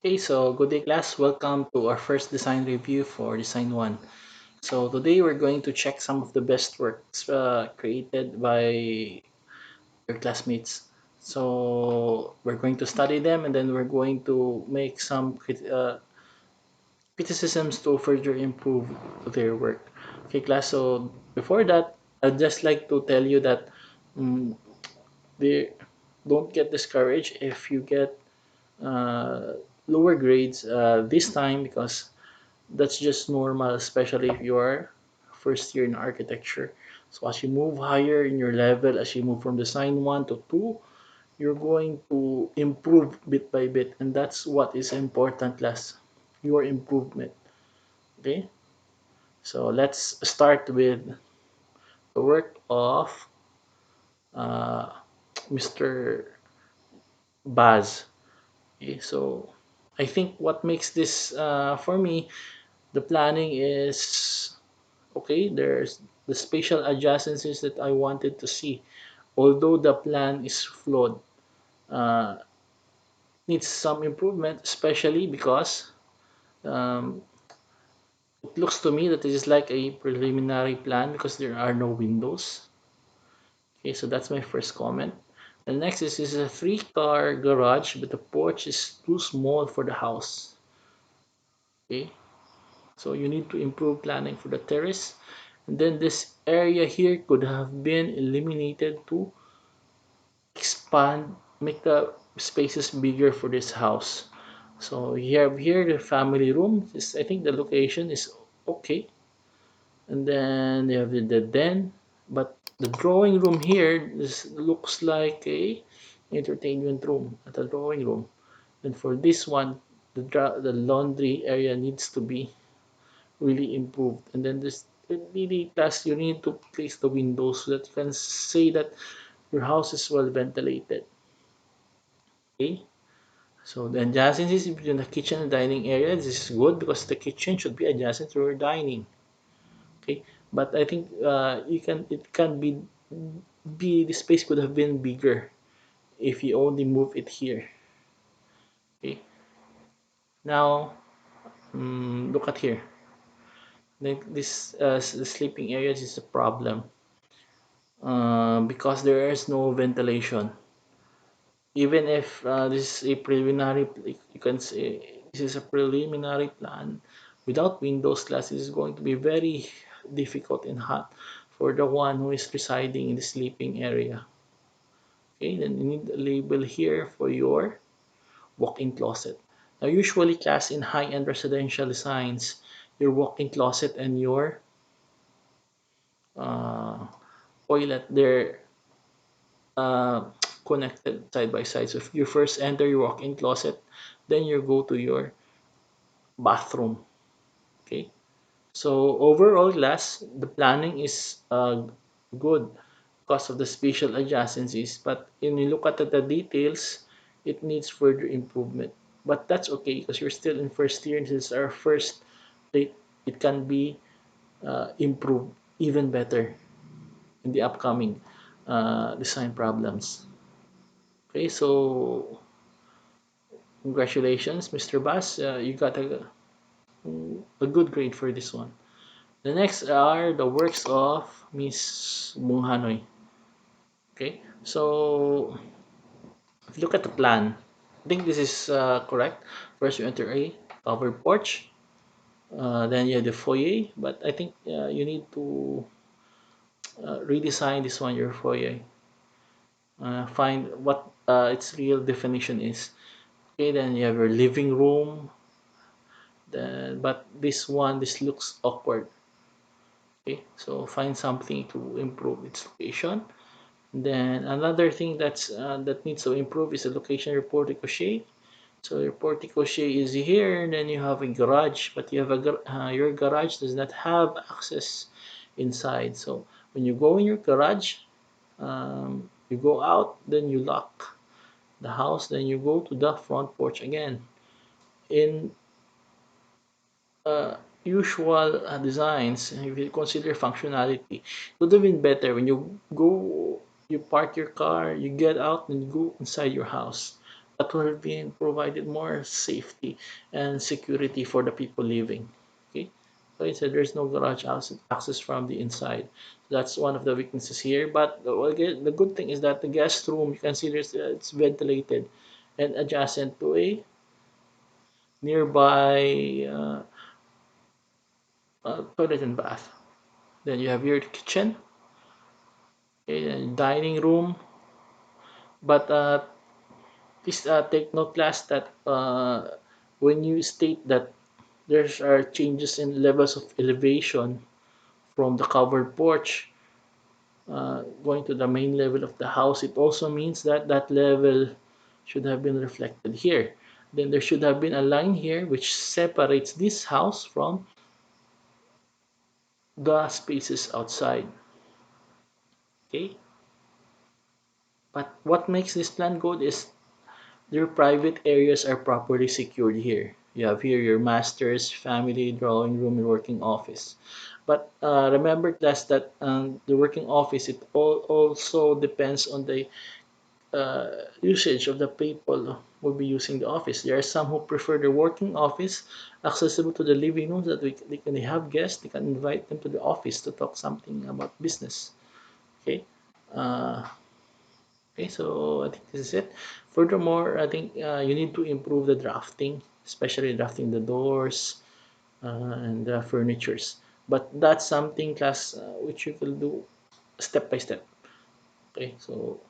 Okay, so good day class. Welcome to our first design review for Design 1. So today we're going to check some of the best works created by your classmates. So we're going to study them and then we're going to make some criticisms to further improve their work. Okay class, so before that, I'd just like to tell you that um, they don't get discouraged if you get uh, lower grades this time because that's just normal, especially if you are first year in architecture. So as you move higher in your level, as you move from design 1 to 2, you're going to improve bit by bit, and that's what is important, class, your improvement. Okay, so let's start with the work of uh, Mr. Baz. Okay, so I think what makes this for me, the planning is okay. There's the spatial adjacencies that I wanted to see, although the plan is flawed, uh, needs some improvement, especially because um, it looks to me that this is like a preliminary plan because there are no windows. Okay, so that's my first comment. The next is a three-car garage, but the porch is too small for the house. Okay, so you need to improve planning for the terrace. And then this area here could have been eliminated to expand, make the spaces bigger for this house. So you have here the family room. I think the location is okay. And then you have the den, but the drawing room here looks like a entertainment room at a drawing room. And for this one, the laundry area needs to be really improved. And then this really plus you need to place the windows so that you can say that your house is well ventilated. Okay. So the adjacencies between the kitchen and dining area, this is good because the kitchen should be adjacent to your dining. Okay, but I think it can be the space could have been bigger if you only move it here. Okay, now look at here. This the sleeping areas is a problem because there is no ventilation. Even if this is a preliminary, you can say this is a preliminary plan. Without windows glass, it is going to be very difficult and hot for the one who is residing in the sleeping area. Okay, then you need a label here for your walk-in closet. Now, usually class in high-end residential designs, your walk-in closet and your uh, toilet, they're uh, connected side by side. So if you first enter your walk-in closet, then you go to your bathroom. Okay. So overall, class, the planning is good because of the spatial adjacencies. But when you look at the details, it needs further improvement. But that's okay because you're still in first year. And this is our first date. It can be improved even better in the upcoming design problems. Okay, so congratulations, Mr. Bass. You got a good grade for this one. The next are the works of Miss Bunghanoy. Okay, so if you look at the plan, I think this is correct. First, you enter a covered porch, then you have the foyer, but I think you need to redesign this one, your foyer. Find what its real definition is. Okay, then you have your living room, then, but this looks awkward. Okay, so find something to improve its location. Then another thing that needs to improve is the location of your portico shade. So your portico shade is here, and then you have a garage, but you have your garage does not have access inside. So when you go in your garage, you go out, then you lock the house, then you go to the front porch again. In uh, usual designs, if you consider functionality, it would have been better when you go, you park your car, you get out, and you go inside your house. that will have been provided more safety and security for the people living. Okay, so I said there's no garage access from the inside. That's one of the weaknesses here. But the good thing is that the guest room, you can see it's ventilated and adjacent to a nearby toilet and bath. Then you have your kitchen, dining room. But please take note, class, that when you state that there are changes in levels of elevation from the covered porch going to the main level of the house, it also means that that level should have been reflected here. Then there should have been a line here which separates this house from the spaces outside. Okay, but what makes this plan good is their private areas are properly secured here. You have here your master's, family, drawing room, and working office. But remember, class, that the working office, it also depends on the usage of the people who will be using the office. There are some who prefer the working office accessible to the living room, that they can have guests, they can invite them to the office to talk something about business. Okay. Uh, Okay, so I think this is it. Furthermore, I think you need to improve the drafting, especially drafting the doors and the furnitures. But that's something, class, which you will do step by step. Okay, so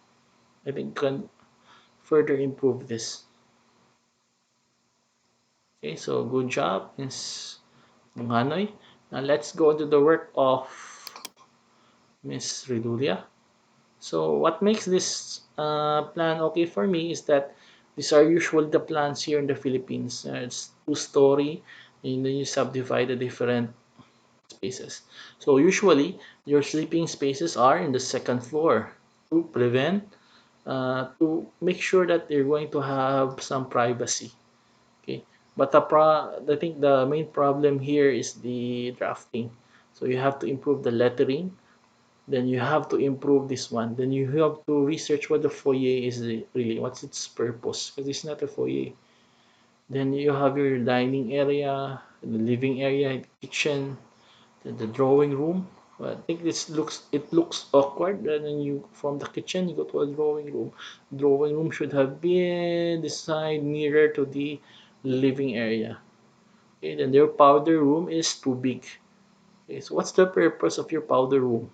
I think you can further improve this. Okay, so good job, Miss Munganoy. Now let's go into the work of Miss Ridulia. So what makes this plan okay for me is that these are usually the plans here in the Philippines. It's two-story, and then you subdivide the different spaces. So usually your sleeping spaces are in the second floor to to make sure that you're going to have some privacy. Okay, but I think the main problem here is the drafting. So you have to improve the lettering, then you have to improve this one. Then you have to research what the foyer is really, what's its purpose, because it's not a foyer. Then you have your dining area, the living area, kitchen, the drawing room. Well, I think it looks awkward. And then you from the kitchen you go to a drawing room. Drawing room should have been designed nearer to the living area. Okay, then your powder room is too big. Okay, so what's the purpose of your powder room?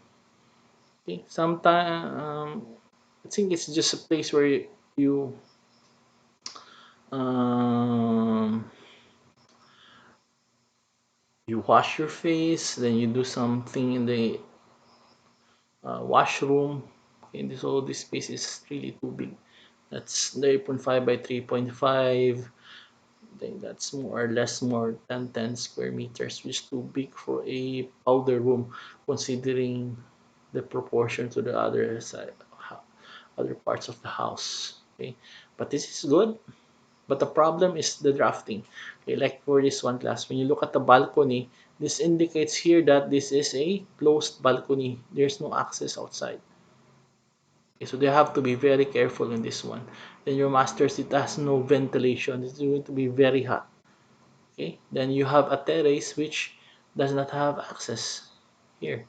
Okay, sometimes I think it's just a place where you um, you wash your face, then you do something in the washroom. Okay, so this space is really too big. That's 3.5 by 3.5. I think that's more or less more than 10 square meters, which is too big for a powder room, considering the proportion to the other side, other parts of the house. Okay, but this is good. But the problem is the drafting. Okay, like for this one, class, when you look at the balcony, this indicates here that this is a closed balcony. There's no access outside. Okay, so they have to be very careful in this one. Then your master's, it has no ventilation. It's going to be very hot. Okay, then you have a terrace which does not have access here.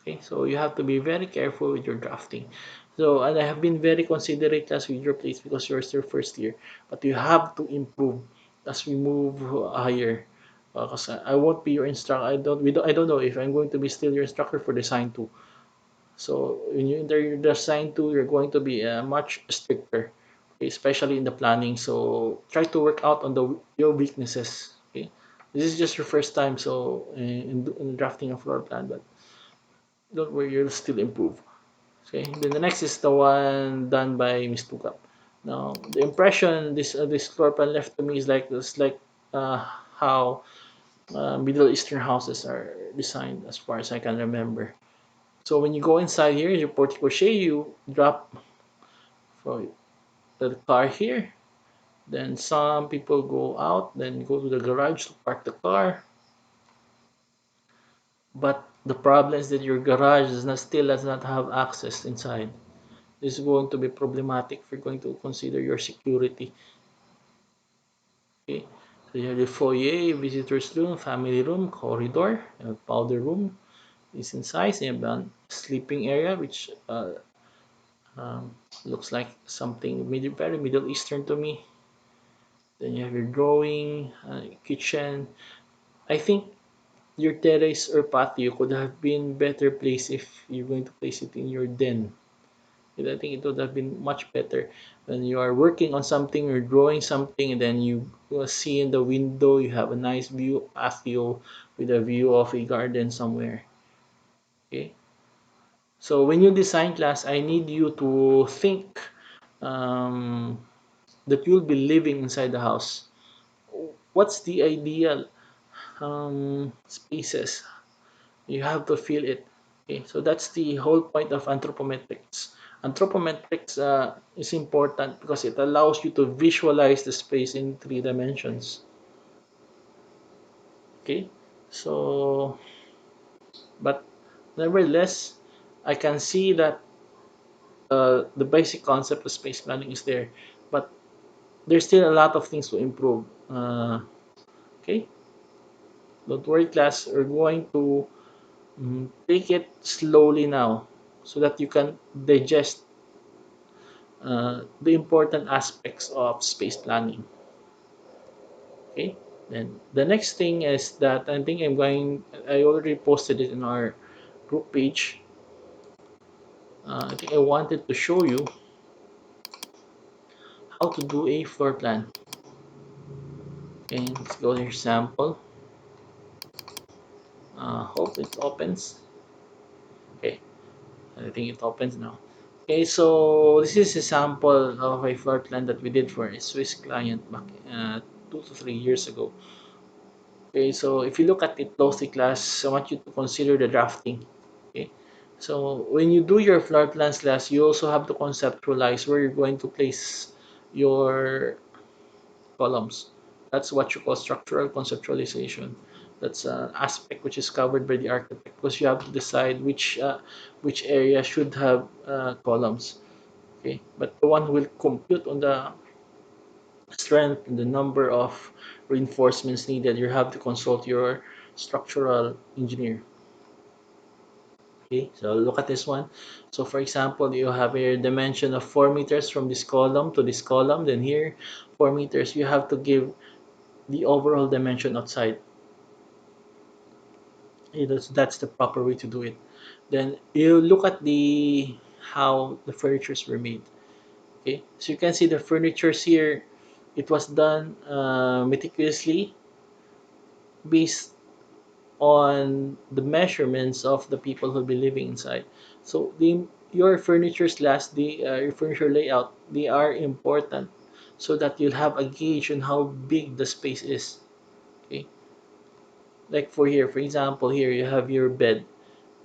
Okay, so you have to be very careful with your drafting. So, and I have been very considerate as with your place because you're still first year, but you have to improve as we move higher. Because I won't be your instructor. I don't know if I'm going to be still your instructor for design two. So when you enter your design two, you're going to be much stricter, okay, especially in the planning. So try to work out on your weaknesses. Okay, this is just your first time, so in drafting a floor plan, but don't worry, you'll still improve. Okay, then the next is the one done by Miss Tukap. Now, the impression this floor plan left to me is like how Middle Eastern houses are designed, as far as I can remember. So when you go inside here, your porte cochere, you drop for the car here. Then some people go out, then go to the garage to park the car. But the problem is that your garage still does not have access inside. This is going to be problematic if you're going to consider your security. Okay, so you have the foyer, visitors room, family room, corridor, powder room, decent size. You have a sleeping area, which um, looks like something very Middle Eastern to me. Then you have your drawing, kitchen. I think your terrace or patio could have been better placed if you're going to place it in your den. And I think it would have been much better when you are working on something or drawing something, and then you see in the window you have a nice view patio with a view of a garden somewhere. Okay, so when you design class, I need you to think um, that you'll be living inside the house. What's the ideal spaces? You have to feel it. Okay, so that's the whole point of anthropometrics. Anthropometrics is important because it allows you to visualize the space in 3 dimensions. Okay, so but nevertheless, I can see that the basic concept of space planning is there, but there's still a lot of things to improve. Okay, don't worry, class. We're going to take it slowly now so that you can digest the important aspects of space planning. Okay. Then the next thing is that I think I already posted it in our group page. I think I wanted to show you how to do a floor plan. Okay, let's go to your sample. Hope it opens. Okay, I think it opens now. Okay, so this is a sample of a floor plan that we did for a Swiss client back 2 to 3 years ago. Okay, so if you look at it closely, class, I want you to consider the drafting. Okay, so when you do your floor plans, class, you also have to conceptualize where you're going to place your columns. That's what you call structural conceptualization. That's an aspect which is covered by the architect because you have to decide which area should have columns. Okay, but the one who will compute on the strength and the number of reinforcements needed, you have to consult your structural engineer. Okay, so look at this one. So for example, you have a dimension of 4 meters from this column to this column. Then here, 4 meters, you have to give the overall dimension outside. Okay, that's the proper way to do it. Then you look at the how the furnitures were made. Okay, so you can see the furnitures here. It was done meticulously based on the measurements of the people who'll be living inside. So the your furniture slash the your furniture layout, they are important so that you'll have a gauge on how big the space is. Okay, like for here, for example, here you have your bed.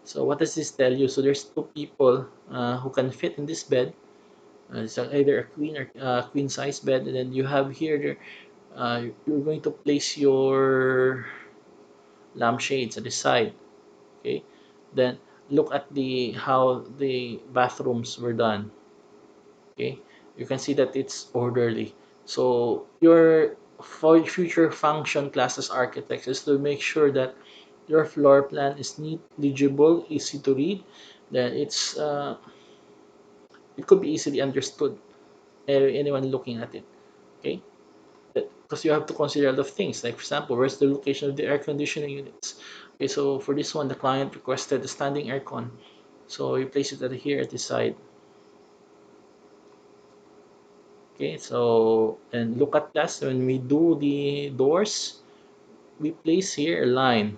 So what does this tell you? So there's two people who can fit in this bed. It's either a queen or queen size bed, and then you have here you're going to place your lampshades at the side. Okay, then look at the how the bathrooms were done. Okay, you can see that it's orderly. So your for future function classes architects is to make sure that your floor plan is neat, legible, easy to read, that it could be easily understood anyone looking at it. Okay, because you have to consider a lot of things, like for example, where's the location of the air conditioning units. Okay, so for this one, the client requested a standing aircon, so you place it at here at the side. Okay, so and look at that, when we do the doors, we place here a line.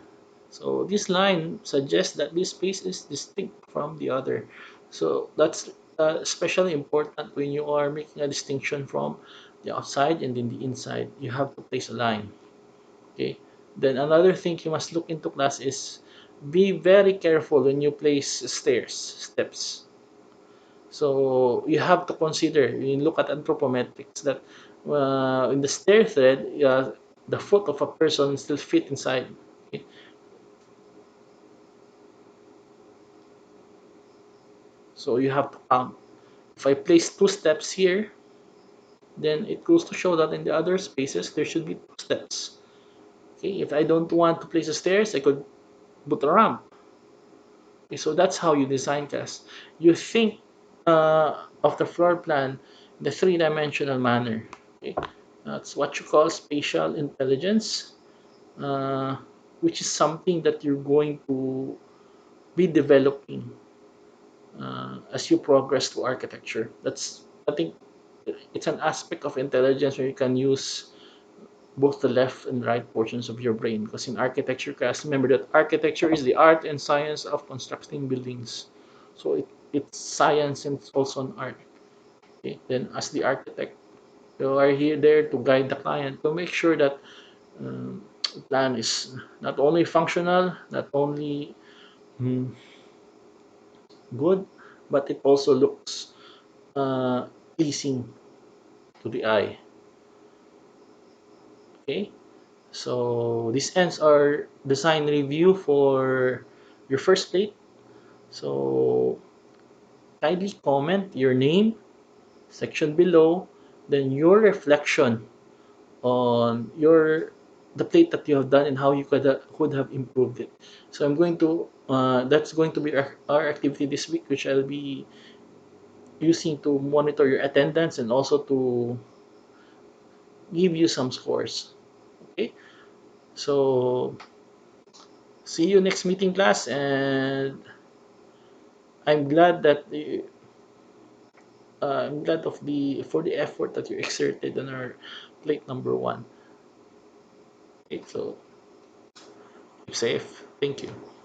So this line suggests that this space is distinct from the other. So that's especially important when you are making a distinction from the outside and then the inside. You have to place a line. Okay. Then another thing you must look into, class, is be very careful when you place steps. So you have to consider, you look at anthropometrics, that in the stair thread, the foot of a person still fit inside. Okay? So you have to count. If I place two steps here, then it goes to show that in the other spaces there should be two steps. Okay, if I don't want to place the stairs, I could put a ramp. Okay, so that's how you design cast. You think of the floor plan in the three-dimensional manner. Okay, that's what you call spatial intelligence, uh, which is something that you're going to be developing as you progress to architecture. That's, I think, it's an aspect of intelligence where you can use both the left and right portions of your brain. Because in architecture class, remember that architecture is the art and science of constructing buildings. So it's science and it's also an art. Okay? Then as the architect, you are here there to guide the client to make sure that the plan is not only functional, not only mm, good, but it also looks uh, pleasing to the eye. Okay, so this ends our design review for your first plate. So kindly comment your name, section below, then your reflection on your the plate that you have done and how you could have improved it. So I'm going to that's going to be our activity this week, which I'll be using to monitor your attendance and also to give you some scores. Okay, so see you next meeting class, and I'm glad that I'm glad of the for the effort that you exerted on our plate number one. Okay, so keep safe. Thank you.